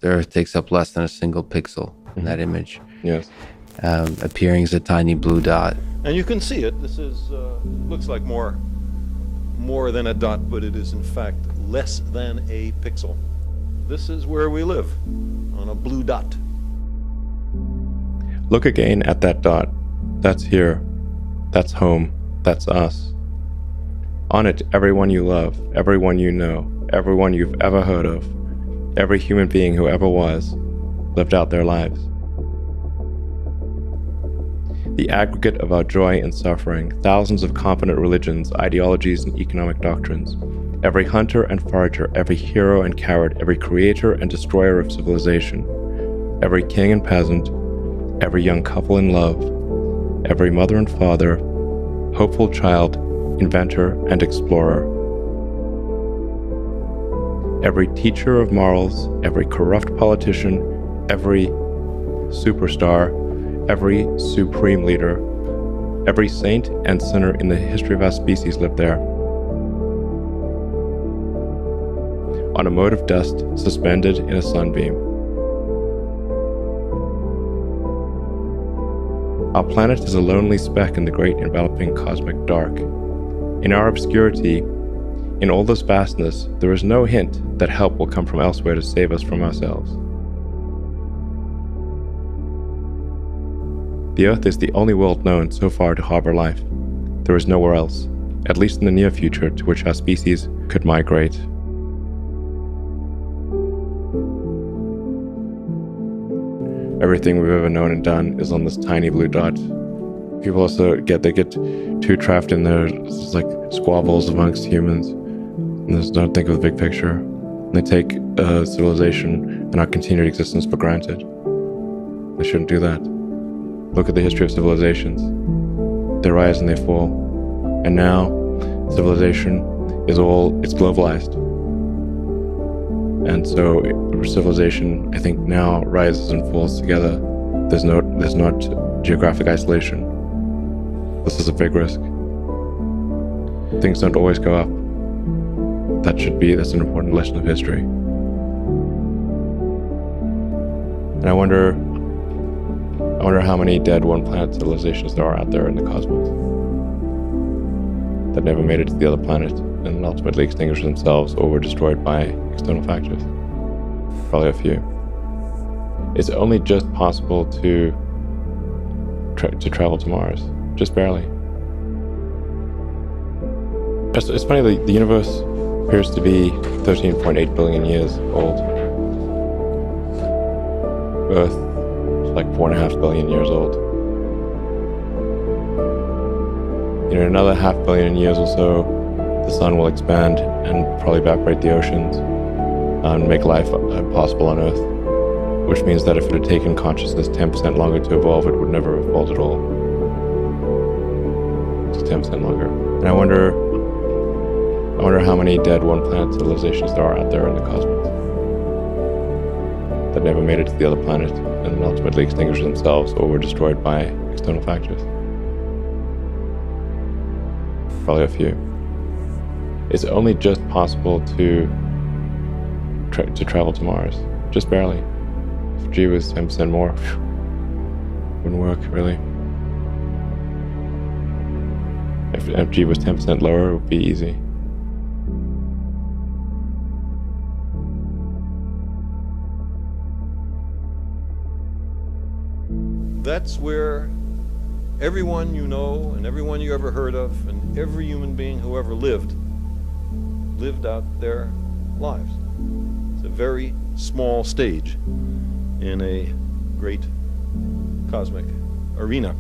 the Earth takes up less than a single pixel in that image, Yes. appearing as a tiny blue dot. And you can see it. This is looks like more than a dot, but it is in fact less than a pixel. This is where we live, on a blue dot. Look again at that dot. That's here. That's home. That's us. On it, everyone you love, everyone you know, everyone you've ever heard of, every human being who ever was, lived out their lives. The aggregate of our joy and suffering, thousands of competent religions, ideologies, and economic doctrines, every hunter and forager, every hero and coward, every creator and destroyer of civilization, every king and peasant, every young couple in love, every mother and father, hopeful child, inventor and explorer, every teacher of morals, every corrupt politician, every superstar, every supreme leader, every saint and sinner in the history of our species lived there. On a mote of dust suspended in a sunbeam. Our planet is a lonely speck in the great enveloping cosmic dark. In our obscurity, in all this vastness, there is no hint that help will come from elsewhere to save us from ourselves. The Earth is the only world known so far to harbor life. There is nowhere else, at least in the near future, to which our species could migrate. Everything we've ever known and done is on this tiny blue dot. People also get too trapped in their like squabbles amongst humans, and they don't think of the big picture. And they take civilization and our continued existence for granted. They shouldn't do that. Look at the history of civilizations. They rise and they fall. And now, civilization it's globalized. And so civilization, I think, now rises and falls together. There's not geographic isolation. This is a big risk. Things don't always go up. That's an important lesson of history. And I wonder how many dead one-planet civilizations there are out there in the cosmos that never made it to the other planet and ultimately extinguished themselves or were destroyed by external factors. Probably a few. It's only just possible to travel to Mars, just barely. It's funny, the universe appears to be 13.8 billion years old. Earth is like 4.5 billion years old. In another 500 million years or so, the sun will expand and probably evaporate the oceans and make life impossible on Earth, which means that if it had taken consciousness 10% longer to evolve, it would never have evolved at all. Just 10% longer. And I wonder how many dead one-planet civilizations there are out there in the cosmos that never made it to the other planet and ultimately extinguished themselves or were destroyed by external factors. Probably a few. It's only just possible to travel to Mars, just barely. If G was 10% more, wouldn't work really. If G was 10% lower, it would be easy. That's where everyone you know and everyone you ever heard of and every human being who ever lived out their lives. It's a very small stage in a great cosmic arena.